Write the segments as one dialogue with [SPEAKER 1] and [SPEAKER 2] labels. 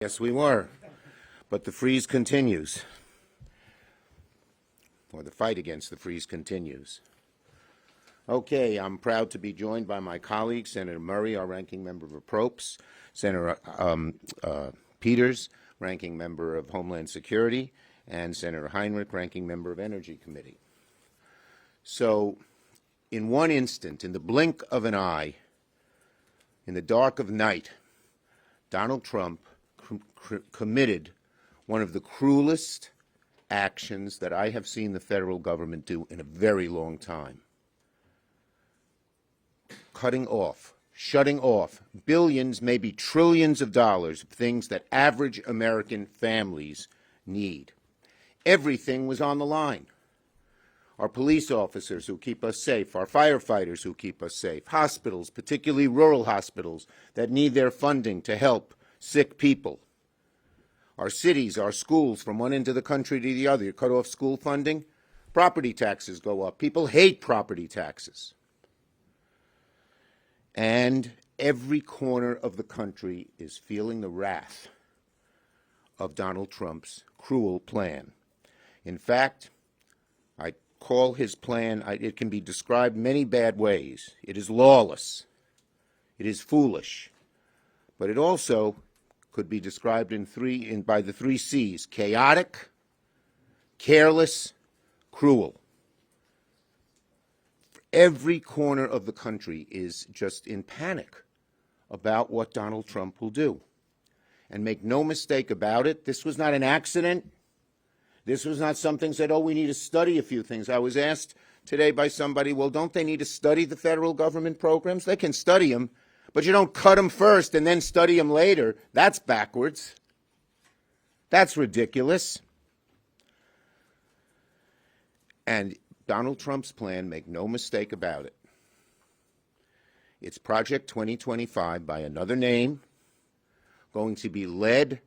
[SPEAKER 1] Yes, we were. But the freeze continues. Or the fight against the freeze continues. Okay, I'm proud to be joined by my colleague, Senator Murray, our ranking member of Appropriations, Senator Peters, ranking member of Homeland Security, and Senator Heinrich, ranking member of Energy Committee. So, in one instant, in the blink of an eye, in the dark of night, Donald Trump committed one of the cruelest actions that I have seen the federal government do in a very long time. Shutting off billions, maybe trillions of dollars of things that average American families need. Everything was on the line. Our police officers who keep us safe, our firefighters who keep us safe, hospitals, particularly rural hospitals that need their funding to help sick people. Our cities, our schools, from one end of the country to the other. You cut off school funding, property taxes go up. People hate property taxes. And every corner of the country is feeling the wrath of Donald Trump's cruel plan. In fact, I call his plan, it can be described many bad ways. It is lawless. It is foolish. But it also could be described by the three C's: chaotic, careless, cruel. Every corner of the country is just in panic about what Donald Trump will do. And make no mistake about it, this was not an accident. This was not something said, oh, we need to study a few things. I was asked today by somebody, well, don't they need to study the federal government programs? They can study them, but you don't cut them first and then study them later. That's backwards. That's ridiculous. And Donald Trump's plan, make no mistake about it, it's Project 2025 by another name, going to be led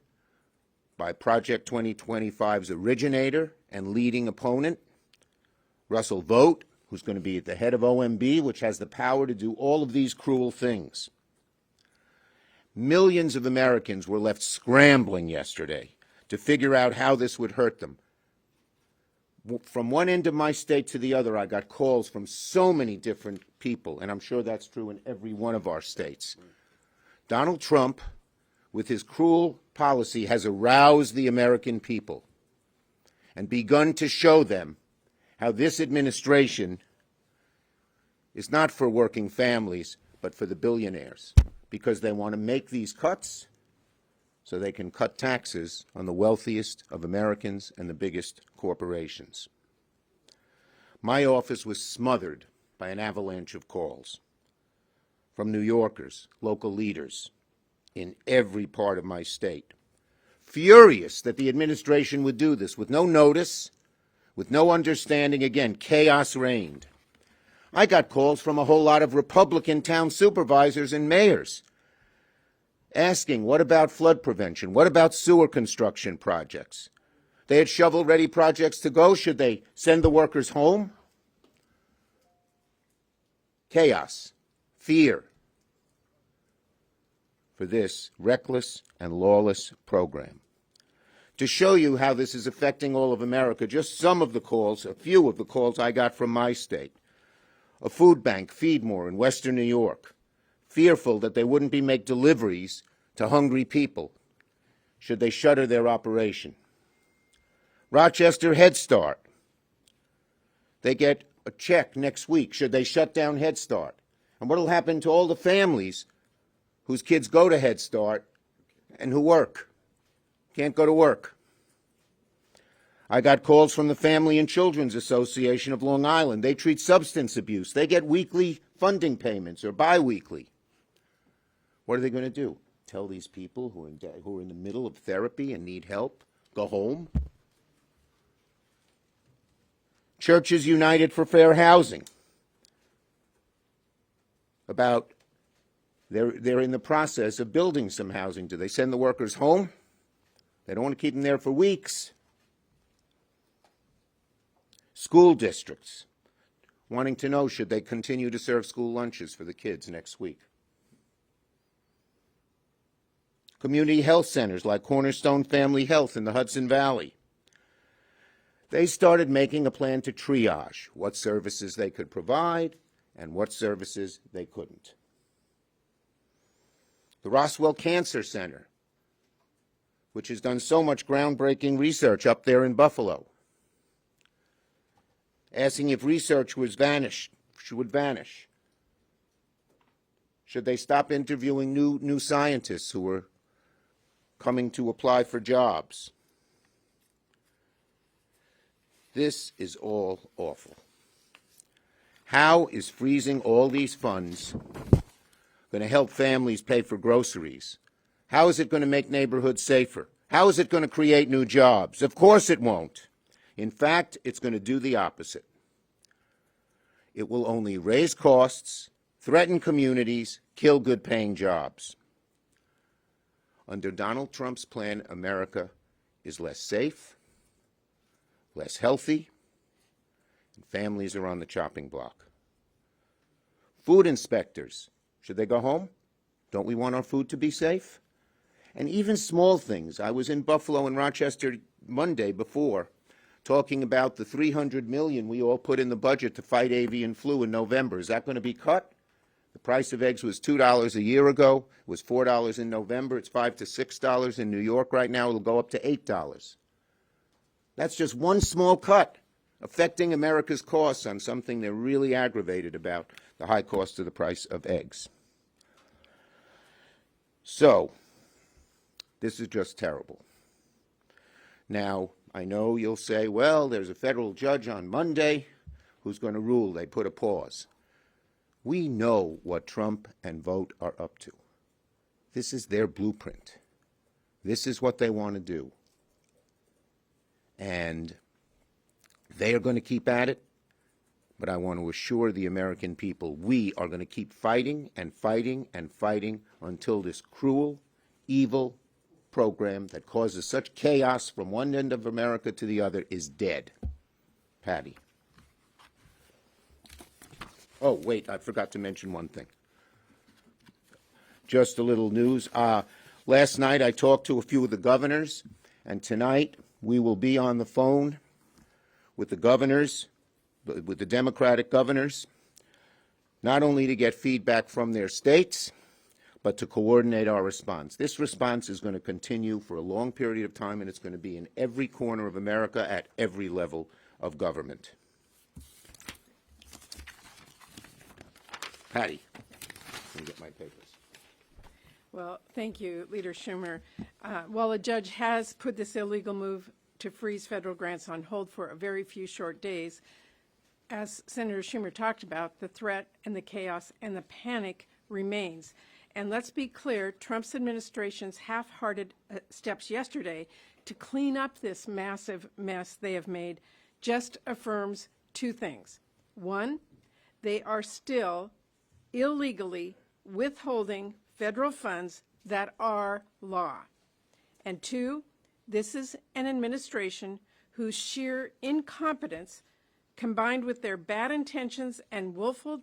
[SPEAKER 1] by Project 2025's originator and leading opponent, Russell Vought, who's going to be at the head of OMB, which has the power to do all of these cruel things. Millions of Americans were left scrambling yesterday to figure out how this would hurt them. From one end of my state to the other, I got calls from so many different people, and I'm sure that's true in every one of our states. Donald Trump, with his cruel policy, has aroused the American people and begun to show them how this administration is not for working families, but for the billionaires, because they want to make these cuts so they can cut taxes on the wealthiest of Americans and the biggest corporations. My office was smothered by an avalanche of calls from New Yorkers, local leaders in every part of my state, furious that the administration would do this with no notice, with no understanding. Again, chaos reigned. I got calls from a whole lot of Republican town supervisors and mayors asking, what about flood prevention? What about sewer construction projects? They had shovel-ready projects to go. Should they send the workers home? Chaos, fear for this reckless and lawless program. To show you how this is affecting all of America, just some of the calls, a few of the calls I got from my state. A food bank, Feed More, in Western New York, fearful that they wouldn't make deliveries to hungry people should they shutter their operation. Rochester Head Start, they get a check next week should they shut down Head Start. And what will happen to all the families whose kids go to Head Start and who work, can't go to work? I got calls from the Family and Children's Association of Long Island. They treat substance abuse. They get weekly funding payments or biweekly. What are they going to do? Tell these people who are in the middle of therapy and need help, go home? Churches United for Fair Housing, they're in the process of building some housing. Do they send the workers home? They don't want to keep them there for weeks. School districts wanting to know, should they continue to serve school lunches for the kids next week? Community health centers like Cornerstone Family Health in the Hudson Valley. They started making a plan to triage what services they could provide and what services they couldn't. The Roswell Cancer Center, which has done so much groundbreaking research up there in Buffalo, asking if research would vanish. Should they stop interviewing new scientists who were coming to apply for jobs? This is all awful. How is freezing all these funds going to help families pay for groceries? How is it going to make neighborhoods safer? How is it going to create new jobs? Of course it won't. In fact, it's going to do the opposite. It will only raise costs, threaten communities, kill good-paying jobs. Under Donald Trump's plan, America is less safe, less healthy, and families are on the chopping block. Food inspectors, should they go home? Don't we want our food to be safe? And even small things. I was in Buffalo and Rochester Monday before, talking about the $300 million we all put in the budget to fight avian flu in November. Is that going to be cut? The price of eggs was $2 a year ago. It was $4 in November. It's $5 to $6 in New York right now. It'll go up to $8. That's just one small cut affecting America's costs on something they're really aggravated about, the high cost of the price of eggs. So, this is just terrible. Now, I know you'll say, well, there's a federal judge on Monday who's going to rule. They put a pause. We know what Trump and Vogt are up to. This is their blueprint. This is what they want to do. And they are going to keep at it, but I want to assure the American people we are going to keep fighting and fighting and fighting until this cruel, evil program that causes such chaos from one end of America to the other is dead. Patty. Oh, wait, I forgot to mention one thing. Just a little news. Last night I talked to a few of the governors, and tonight we will be on the phone with the governors, with the Democratic governors, not only to get feedback from their states, but to coordinate our response. This response is going to continue for a long period of time, and it's going to be in every corner of America at every level of government. Patty, let me get my papers.
[SPEAKER 2] Well, thank you, Leader Schumer. While a judge has put this illegal move to freeze federal grants on hold for a very few short days, as Senator Schumer talked about, the threat and the chaos and the panic remains. And let's be clear, Trump's administration's half-hearted steps yesterday to clean up this massive mess they have made just affirms two things. One, they are still illegally withholding federal funds that are law. And two, this is an administration whose sheer incompetence, combined with their bad intentions and willful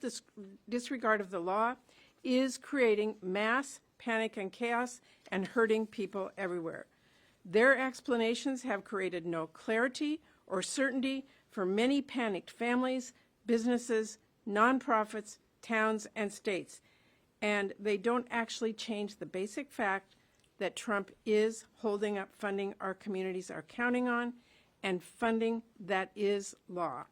[SPEAKER 2] disregard of the law, is creating mass panic and chaos and hurting people everywhere. Their explanations have created no clarity or certainty for many panicked families, businesses, nonprofits, towns, and states. And they don't actually change the basic fact that Trump is holding up funding our communities are counting on, and funding that is law.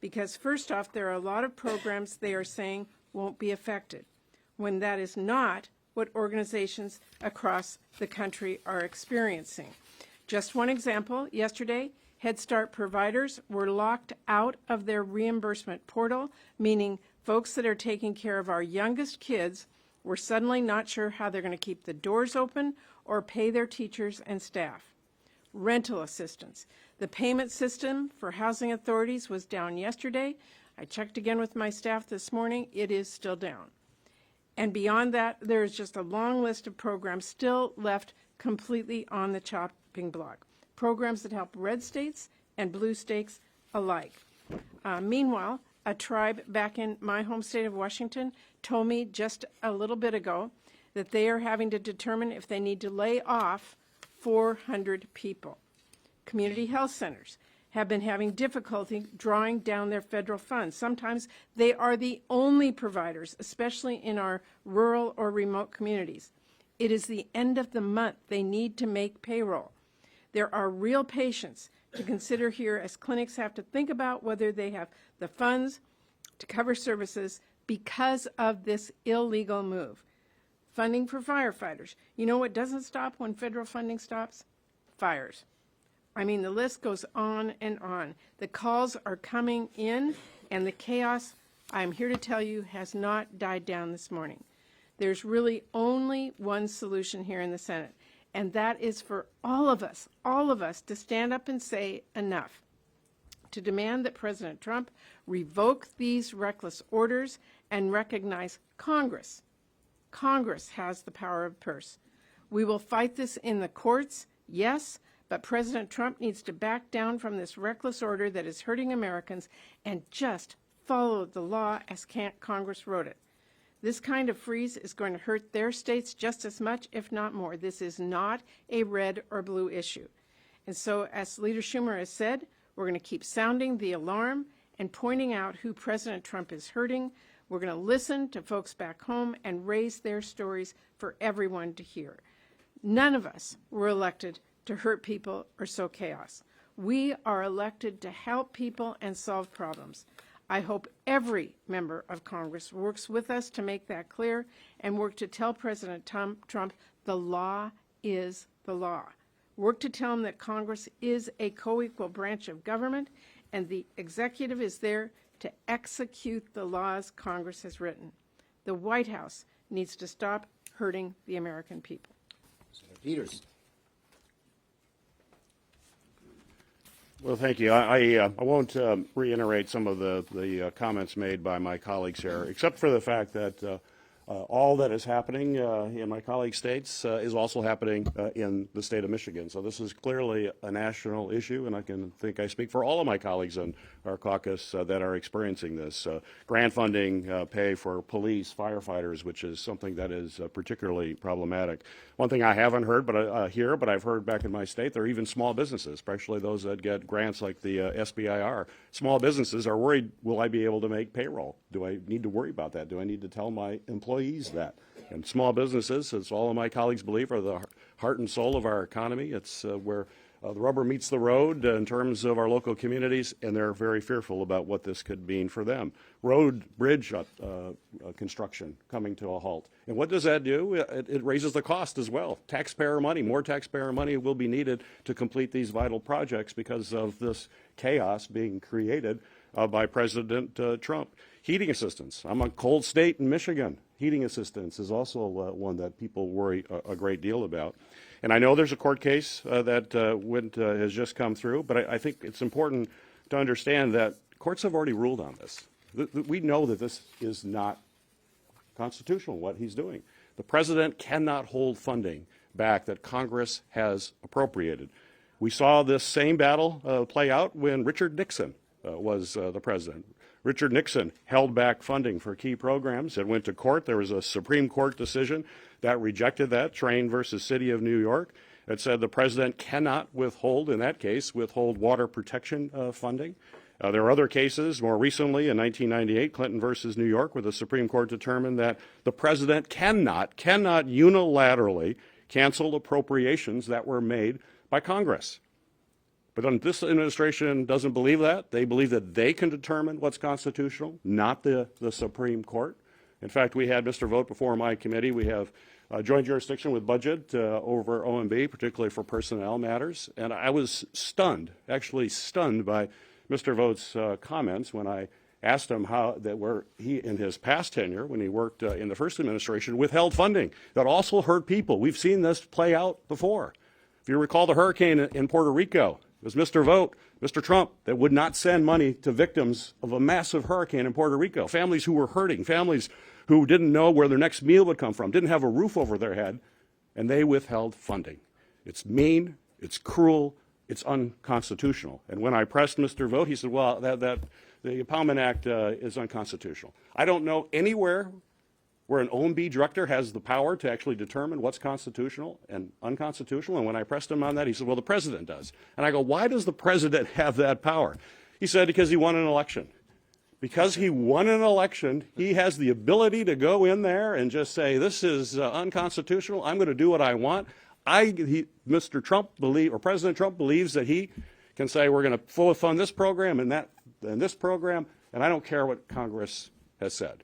[SPEAKER 2] Because first off, there are a lot of programs they are saying won't be affected, when that is not what organizations across the country are experiencing. Just one example, yesterday, Head Start providers were locked out of their reimbursement portal, meaning folks that are taking care of our youngest kids were suddenly not sure how they're going to keep the doors open or pay their teachers and staff. Rental assistance. The payment system for housing authorities was down yesterday. I checked again with my staff this morning. It is still down. And beyond that, there is just a long list of programs still left completely on the chopping block. Programs that help red states and blue states alike. Meanwhile, a tribe back in my home state of Washington told me just a little bit ago that they are having to determine if they need to lay off 400 people. Community health centers have been having difficulty drawing down their federal funds. Sometimes they are the only providers, especially in our rural or remote communities. It is the end of the month. They need to make payroll. There are real patients to consider here as clinics have to think about whether they have the funds to cover services because of this illegal move. Funding for firefighters. You know what doesn't stop when federal funding stops? Fires. I mean, the list goes on and on. The calls are coming in, and the chaos, I'm here to tell you, has not died down this morning. There's really only one solution here in the Senate, and that is for all of us to stand up and say enough, to demand that President Trump revoke these reckless orders and recognize Congress. Congress has the power of purse. We will fight this in the courts, yes, but President Trump needs to back down from this reckless order that is hurting Americans and just follow the law as Congress wrote it. This kind of freeze is going to hurt their states just as much, if not more. This is not a red or blue issue. And so, as Leader Schumer has said, we're going to keep sounding the alarm and pointing out who President Trump is hurting. We're going to listen to folks back home and raise their stories for everyone to hear. None of us were elected to hurt people or sow chaos. We are elected to help people and solve problems. I hope every member of Congress works with us to make that clear and work to tell President Trump the law is the law. Work to tell him that Congress is a co-equal branch of government and the executive is there to execute the laws Congress has written. The White House needs to stop hurting the American people.
[SPEAKER 1] Senator Peters.
[SPEAKER 3] Well, thank you. I won't reiterate some of the comments made by my colleagues here, except for the fact that all that is happening in my colleague states is also happening in the state of Michigan. So this is clearly a national issue, and I think I speak for all of my colleagues in our caucus that are experiencing this. Grant funding pay for police, firefighters, which is something that is particularly problematic. One thing I haven't heard but I've heard back in my state, there are even small businesses, especially those that get grants like the SBIR. Small businesses are worried, will I be able to make payroll? Do I need to worry about that? Do I need to tell my employees that? And small businesses, as all of my colleagues believe, are the heart and soul of our economy. It's where the rubber meets the road in terms of our local communities, and they're very fearful about what this could mean for them. Road, bridge construction coming to a halt. And what does that do? It raises the cost as well. Taxpayer money, more taxpayer money will be needed to complete these vital projects because of this chaos being created by President Trump. Heating assistance. I'm a cold state in Michigan. Heating assistance is also one that people worry a great deal about. And I know there's a court case that has just come through, but I think it's important to understand that courts have already ruled on this. We know that this is not constitutional, what he's doing. The president cannot hold funding back that Congress has appropriated. We saw this same battle play out when Richard Nixon was the president. Richard Nixon held back funding for key programs. It went to court. There was a Supreme Court decision that rejected that, Train versus City of New York. It said the president cannot withhold, in that case, withhold water protection funding. There are other cases, more recently in 1998, Clinton versus New York, where the Supreme Court determined that the president cannot unilaterally cancel appropriations that were made by Congress. But this administration doesn't believe that. They believe that they can determine what's constitutional, not the Supreme Court. In fact, we had Mr. Vogt before my committee. We have joint jurisdiction with budget over OMB, particularly for personnel matters. And I was stunned, actually stunned by Mr. Vogt's comments when I asked him where he, in his past tenure, when he worked in the first administration, withheld funding that also hurt people. We've seen this play out before. If you recall the hurricane in Puerto Rico, it was Mr. Vogt, Mr. Trump, that would not send money to victims of a massive hurricane in Puerto Rico, families who were hurting, families who didn't know where their next meal would come from, didn't have a roof over their head, and they withheld funding. It's mean, it's cruel, it's unconstitutional. And when I pressed Mr. Vogt, he said, well, the Empowerment Act is unconstitutional. I don't know anywhere where an OMB director has the power to actually determine what's constitutional and unconstitutional. And when I pressed him on that, he said, well, the president does. And I go, why does the president have that power? He said, because he won an election. Because he won an election, he has the ability to go in there and just say, this is unconstitutional. I'm going to do what I want. Mr. Trump or President Trump believes that he can say, we're going to fully fund this program and this program, and I don't care what Congress has said.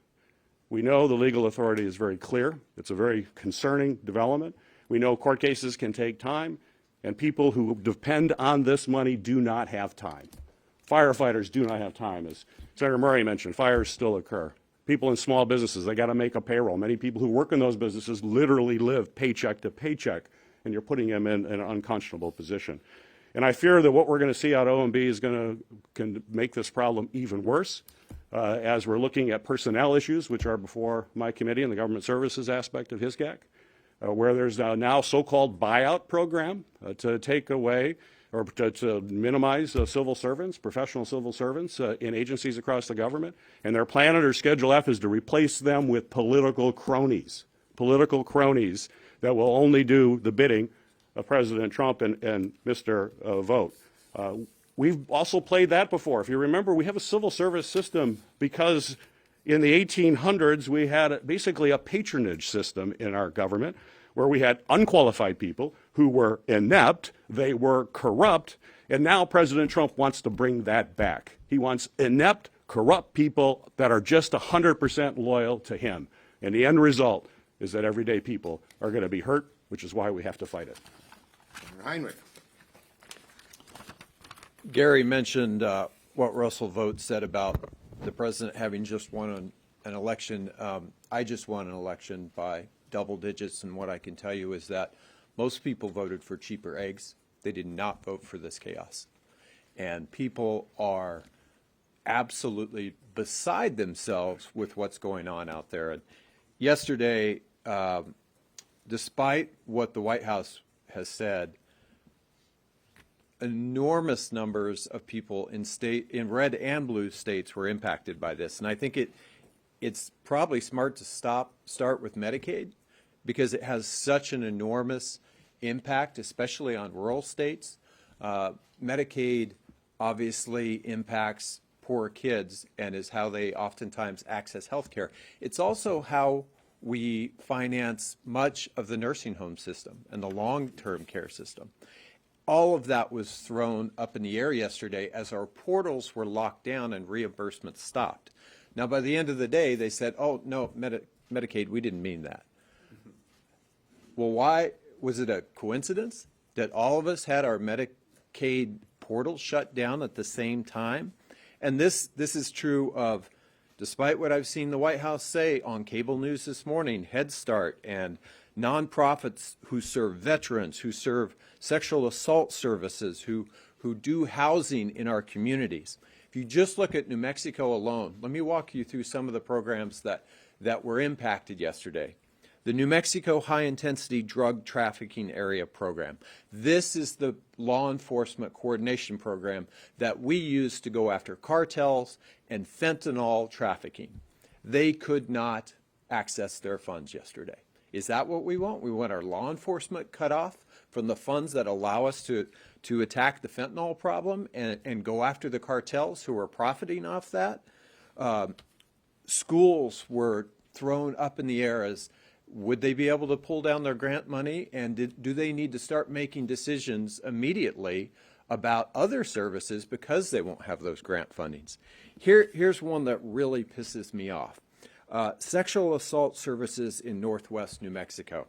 [SPEAKER 3] We know the legal authority is very clear. It's a very concerning development. We know court cases can take time, and people who depend on this money do not have time. Firefighters do not have time. As Senator Murray mentioned, fires still occur. People in small businesses, they got to make a payroll. Many people who work in those businesses literally live paycheck to paycheck, and you're putting them in an unconscionable position. And I fear that what we're going to see out of OMB can make this problem even worse. As we're looking at personnel issues, which are before my committee and the government services aspect of HISGAC, where there's now so-called buyout program to take away or to minimize civil servants, professional civil servants in agencies across the government. And their plan under Schedule F is to replace them with political cronies that will only do the bidding of President Trump and Mr. Vote. We've also played that before. If you remember, we have a civil service system because in the 1800s we had basically a patronage system in our government where we had unqualified people who were inept, they were corrupt, and now President Trump wants to bring that back. He wants inept, corrupt people that are just 100% loyal to him. And the end result is that everyday people are going to be hurt, which is why we have to fight it.
[SPEAKER 1] Senator Heinrich.
[SPEAKER 4] Gary mentioned what Russell Vogt said about the president having just won an election. I just won an election by double digits, and what I can tell you is that most people voted for cheaper eggs. They did not vote for this chaos. And people are absolutely beside themselves with what's going on out there. And yesterday, despite what the White House has said, enormous numbers of people in red and blue states were impacted by this. And I think it's probably smart to start with Medicaid because it has such an enormous impact, especially on rural states. Medicaid obviously impacts poor kids and is how they oftentimes access health care. It's also how we finance much of the nursing home system and the long-term care system. All of that was thrown up in the air yesterday as our portals were locked down and reimbursement stopped. Now, by the end of the day, they said, oh, no, Medicaid, we didn't mean that. Well, why? Was it a coincidence that all of us had our Medicaid portals shut down at the same time? And this is true of, despite what I've seen the White House say on cable news this morning, Head Start and nonprofits who serve veterans, who serve sexual assault services, who do housing in our communities. If you just look at New Mexico alone, let me walk you through some of the programs that were impacted yesterday. The New Mexico High Intensity Drug Trafficking Area Program. This is the law enforcement coordination program that we use to go after cartels and fentanyl trafficking. They could not access their funds yesterday. Is that what we want? We want our law enforcement cut off from the funds that allow us to attack the fentanyl problem and go after the cartels who are profiting off that? Schools were thrown up in the air as would they be able to pull down their grant money, and do they need to start making decisions immediately about other services because they won't have those grant fundings? Here's one that really pisses me off. Sexual assault services in Northwest New Mexico.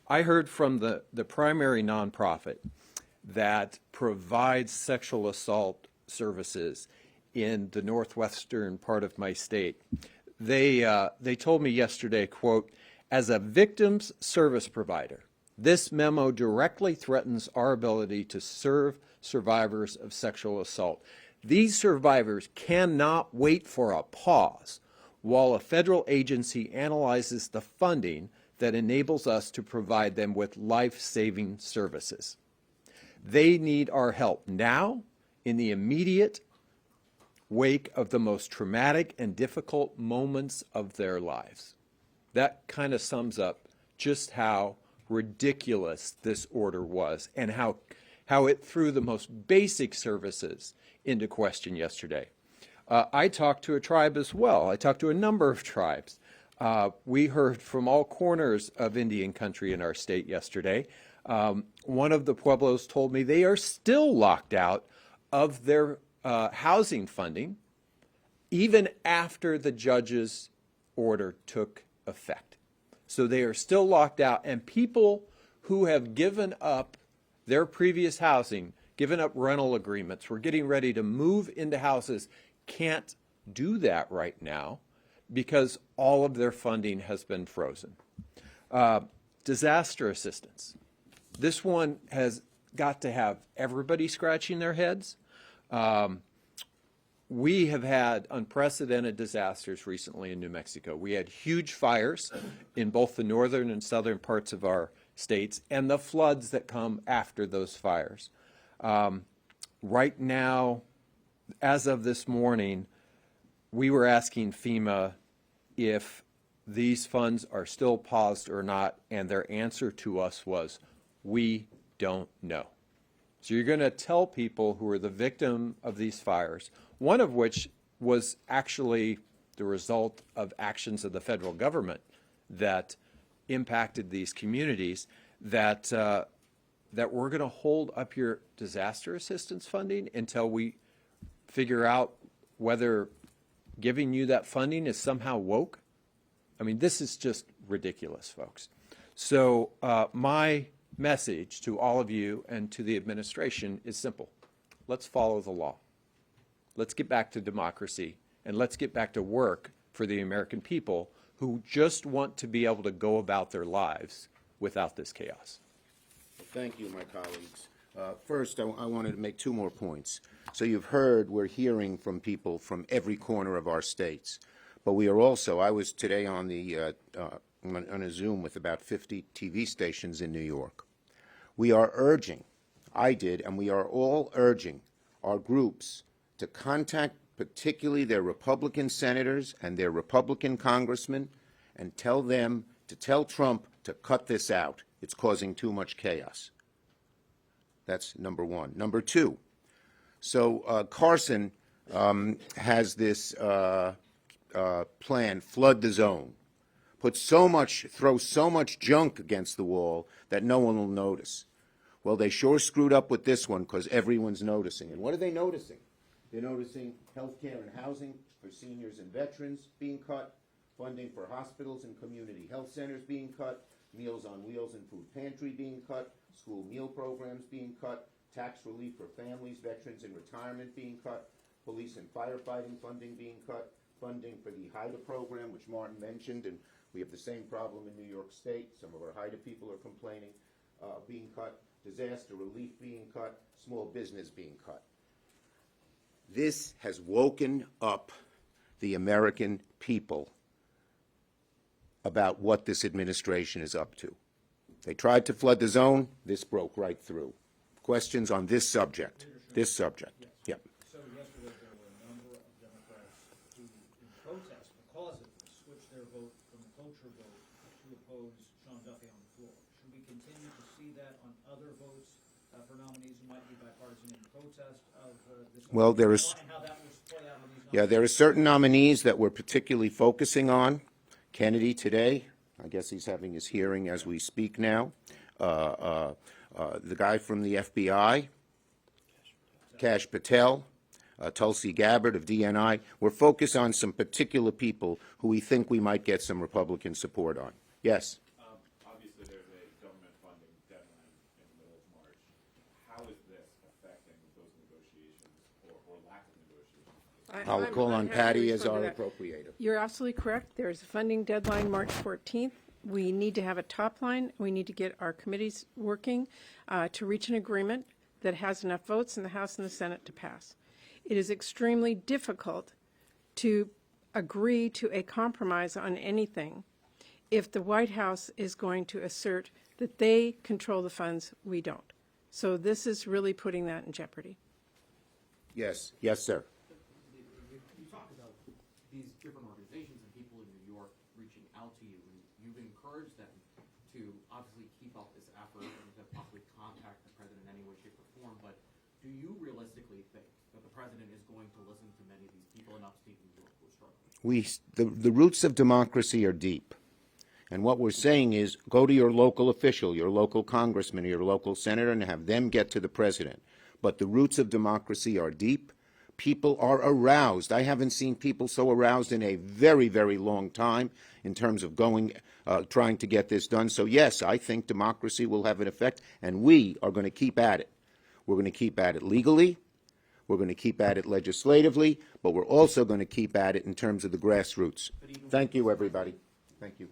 [SPEAKER 4] I heard from the primary nonprofit that provides sexual assault services in the northwestern part of my state. They told me yesterday, quote, as a victims service provider, this memo directly threatens our ability to serve survivors of sexual assault. These survivors cannot wait for a pause while a federal agency analyzes the funding that enables us to provide them with life-saving services. They need our help now in the immediate wake of the most traumatic and difficult moments of their lives. That kind of sums up just how ridiculous this order was and how it threw the most basic services into question yesterday. I talked to a tribe as well. I talked to a number of tribes. We heard from all corners of Indian country in our state yesterday. One of the Pueblos told me they are still locked out of their housing funding even after the judge's order took effect. So they are still locked out, and people who have given up their previous housing, given up rental agreements, were getting ready to move into houses, can't do that right now because all of their funding has been frozen. Disaster assistance. This one has got to have everybody scratching their heads. We have had unprecedented disasters recently in New Mexico. We had huge fires in both the northern and southern parts of our states, and the floods that come after those fires. Right now, as of this morning, we were asking FEMA if these funds are still paused or not, and their answer to us was, we don't know. So you're going to tell people who are the victim of these fires, one of which was actually the result of actions of the federal government that impacted these communities, that we're going to hold up your disaster assistance funding until we figure out whether giving you that funding is somehow woke? I mean, this is just ridiculous, folks. So my message to all of you and to the administration is simple. Let's follow the law. Let's get back to democracy, and let's get back to work for the American people who just want to be able to go about their lives without this chaos.
[SPEAKER 1] Thank you, my colleagues. First, I wanted to make two more points. So you've heard we're hearing from people from every corner of our states. But we are also, I was today on a Zoom with about 50 TV stations in New York. We are urging, I did, and we are all urging our groups to contact particularly their Republican senators and their Republican congressmen and tell them to tell Trump to cut this out. It's causing too much chaos. That's number one. Number two, so Carson has this plan, flood the zone, throw so much junk against the wall that no one will notice. Well, they sure screwed up with this one because everyone's noticing. And what are they noticing? They're noticing health care and housing for seniors and veterans being cut, funding for hospitals and community health centers being cut, Meals on Wheels and food pantry being cut, school meal programs being cut, tax relief for families, veterans, and retirement being cut, police and firefighting funding being cut, funding for the HIDA program, which Martin mentioned, and we have the same problem in New York State. Some of our HIDA people are complaining, being cut, disaster relief being cut, small business being cut. This has woken up the American people about what this administration is up to. They tried to flood the zone. This broke right through. Questions on this subject? This subject. Yep.
[SPEAKER 5] So yesterday there were a number of Democrats who, in protest because of this, switched their vote from a cloture vote to oppose Sean Duffy on the floor. Should we continue to see that on other votes for nominees who might be bipartisan in protest of this?
[SPEAKER 1] Well, there is.
[SPEAKER 5] And how that will play out on these nominees?
[SPEAKER 1] Yeah, there are certain nominees that we're particularly focusing on. Kennedy today, I guess he's having his hearing as we speak now. The guy from the FBI, Kash Patel, Tulsi Gabbard of DNI. We're focused on some particular people who we think we might get some Republican support on. Yes?
[SPEAKER 6] Obviously, there's a government funding deadline in the middle of March. How is this affecting those negotiations or lack of negotiations?
[SPEAKER 1] I'll call on
[SPEAKER 2] I'm happy to
[SPEAKER 1] Patty as
[SPEAKER 2] respond
[SPEAKER 1] our
[SPEAKER 2] to that.
[SPEAKER 1] appropriator.
[SPEAKER 2] You're absolutely correct. There's a funding deadline March 14th. We need to have a top line. We need to get our committees working to reach an agreement that has enough votes in the House and the Senate to pass. It is extremely difficult to agree to a compromise on anything if the White House is going to assert that they control the funds, we don't. So this is really putting that in jeopardy.
[SPEAKER 1] Yes. Yes, sir.
[SPEAKER 7] You talk about these different organizations and people in New York reaching out to you, and encourage them to obviously keep up this effort and to possibly contact the president in any way, shape, or form. But do you realistically think that the president is going to listen to many of these people in upstate New York who are struggling?
[SPEAKER 1] The roots of democracy are deep. And what we're saying is go to your local official, your local congressman, or your local senator, and have them get to the president. But the roots of democracy are deep. People are aroused. I haven't seen people so aroused in a very, very long time in terms of trying to get this done. So yes, I think democracy will have an effect, and we are going to keep at it. We're going to keep at it legally. We're going to keep at it legislatively, but we're also going to keep at it in terms of the grassroots. Thank you, everybody. Thank you.